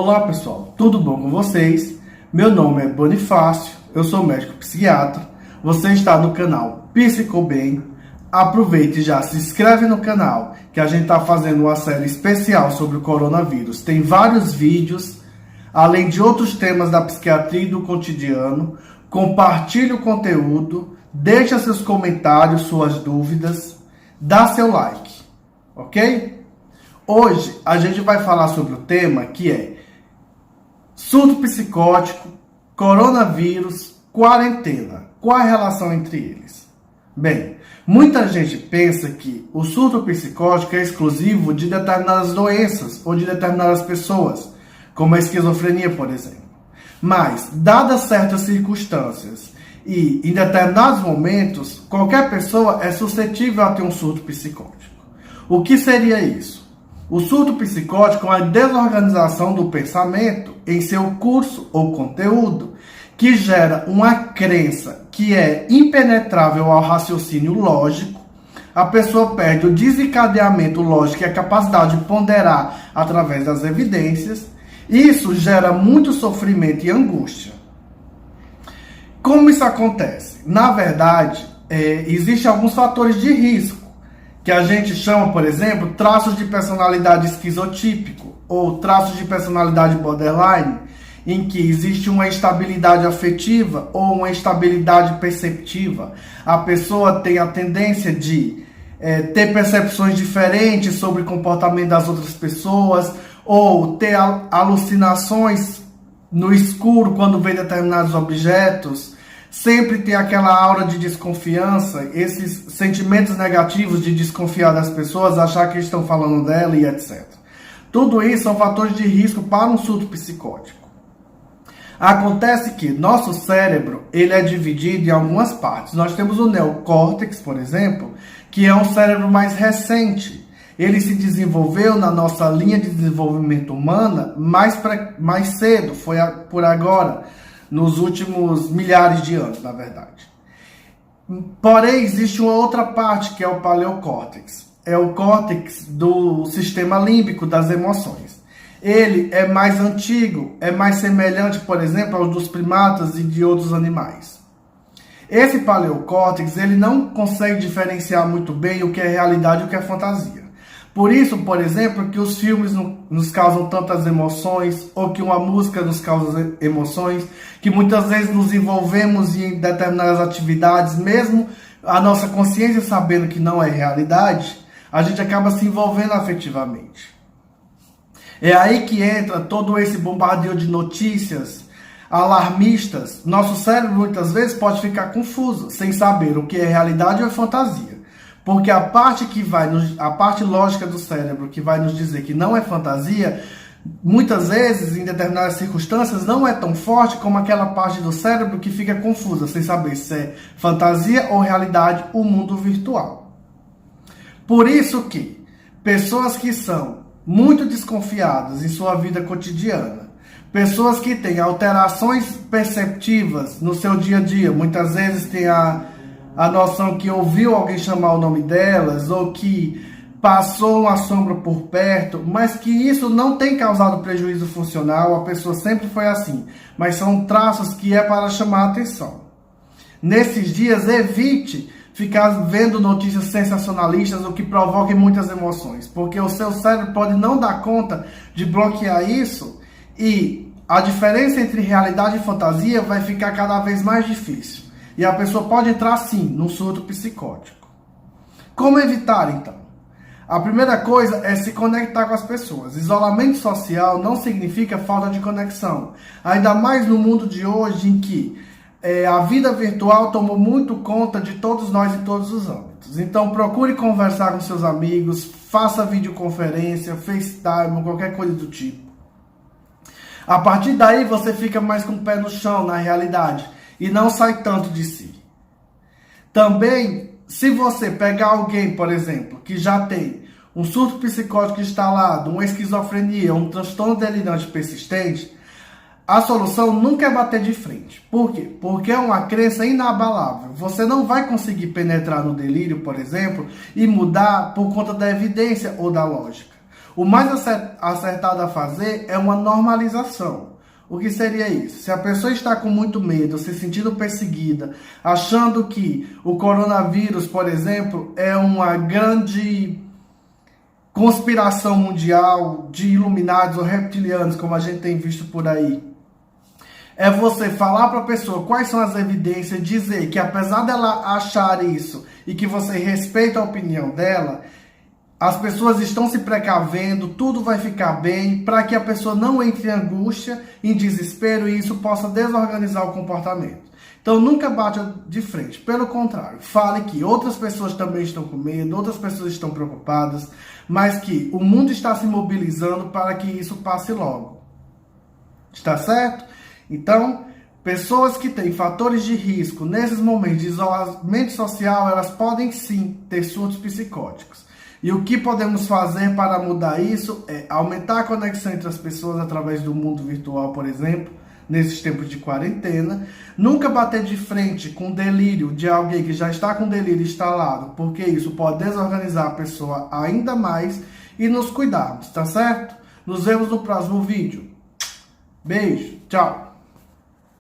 Olá pessoal, tudo bom com vocês? Meu nome é Bonifácio, eu sou médico psiquiatra, você está no canal Psicobem. Aproveite e já se inscreve no canal, que a gente está fazendo uma série especial sobre o coronavírus. Tem vários vídeos, além de outros temas da psiquiatria e do cotidiano. Compartilhe o conteúdo, deixe seus comentários, suas dúvidas, dá seu like, ok? Hoje a gente vai falar sobre o tema que é surto psicótico, coronavírus, quarentena. Qual a relação entre eles? Bem, muita gente pensa que o surto psicótico é exclusivo de determinadas doenças ou de determinadas pessoas, como a esquizofrenia, por exemplo. Mas, dadas certas circunstâncias e em determinados momentos, qualquer pessoa é suscetível a ter um surto psicótico. O que seria isso? O surto psicótico é uma desorganização do pensamento em seu curso ou conteúdo que gera uma crença que é impenetrável ao raciocínio lógico. A pessoa perde o desencadeamento lógico e a capacidade de ponderar através das evidências. Isso gera muito sofrimento e angústia. Como isso acontece? Na verdade, existem alguns fatores de risco, que a gente chama, por exemplo, traços de personalidade esquizotípico ou traços de personalidade borderline, em que existe uma instabilidade afetiva ou uma instabilidade perceptiva. A pessoa tem a tendência de ter percepções diferentes sobre o comportamento das outras pessoas ou ter alucinações no escuro quando vê determinados objetos. Sempre tem aquela aura de desconfiança, esses sentimentos negativos de desconfiar das pessoas, achar que estão falando dela e etc. Tudo isso são fatores de risco para um surto psicótico. Acontece que nosso cérebro ele é dividido em algumas partes. Nós temos o neocórtex, por exemplo, que é um cérebro mais recente. Ele se desenvolveu na nossa linha de desenvolvimento humana mais cedo, foi por agora, nos últimos milhares de anos, na verdade. Porém, existe uma outra parte, que é o paleocórtex. É o córtex do sistema límbico das emoções. Ele é mais antigo, é mais semelhante, por exemplo, aos dos primatas e de outros animais. Esse paleocórtex, ele não consegue diferenciar muito bem o que é realidade e o que é fantasia. Por isso, por exemplo, que os filmes nos causam tantas emoções, ou que uma música nos causa emoções, que muitas vezes nos envolvemos em determinadas atividades, mesmo a nossa consciência sabendo que não é realidade, a gente acaba se envolvendo afetivamente. É aí que entra todo esse bombardeio de notícias alarmistas. Nosso cérebro muitas vezes pode ficar confuso, sem saber o que é realidade ou é fantasia. Porque a parte lógica do cérebro que vai nos dizer que não é fantasia, muitas vezes, em determinadas circunstâncias, não é tão forte como aquela parte do cérebro que fica confusa, sem saber se é fantasia ou realidade, o mundo virtual. Por isso que pessoas que são muito desconfiadas em sua vida cotidiana, pessoas que têm alterações perceptivas no seu dia a dia, muitas vezes têm a noção que ouviu alguém chamar o nome delas, ou que passou uma sombra por perto, mas que isso não tem causado prejuízo funcional, a pessoa sempre foi assim, mas são traços que é para chamar a atenção. Nesses dias, evite ficar vendo notícias sensacionalistas ou que provoquem muitas emoções, porque o seu cérebro pode não dar conta de bloquear isso e a diferença entre realidade e fantasia vai ficar cada vez mais difícil. E a pessoa pode entrar, sim, num surto psicótico. Como evitar, então? A primeira coisa é se conectar com as pessoas. Isolamento social não significa falta de conexão. Ainda mais no mundo de hoje, em que a vida virtual tomou muito conta de todos nós em todos os âmbitos. Então, procure conversar com seus amigos, faça videoconferência, FaceTime, qualquer coisa do tipo. A partir daí, você fica mais com o pé no chão, na realidade, e não sai tanto de si. Também, se você pegar alguém, por exemplo, que já tem um surto psicótico instalado, uma esquizofrenia, um transtorno delirante persistente, a solução nunca é bater de frente. Por quê? Porque é uma crença inabalável. Você não vai conseguir penetrar no delírio, por exemplo, e mudar por conta da evidência ou da lógica. O mais acertado a fazer é uma normalização. O que seria isso? Se a pessoa está com muito medo, se sentindo perseguida, achando que o coronavírus, por exemplo, é uma grande conspiração mundial de iluminados ou reptilianos, como a gente tem visto por aí, é você falar para a pessoa quais são as evidências, dizer que apesar dela achar isso e que você respeita a opinião dela, as pessoas estão se precavendo, tudo vai ficar bem, para que a pessoa não entre em angústia, em desespero, e isso possa desorganizar o comportamento. Então nunca bata de frente, pelo contrário, fale que outras pessoas também estão com medo, outras pessoas estão preocupadas, mas que o mundo está se mobilizando para que isso passe logo. Está certo? Então, pessoas que têm fatores de risco nesses momentos de isolamento social, elas podem sim ter surtos psicóticos. E o que podemos fazer para mudar isso é aumentar a conexão entre as pessoas através do mundo virtual, por exemplo, nesses tempos de quarentena. Nunca bater de frente com o delírio de alguém que já está com delírio instalado, porque isso pode desorganizar a pessoa ainda mais, e nos cuidarmos, tá certo? Nos vemos no próximo vídeo. Beijo, tchau!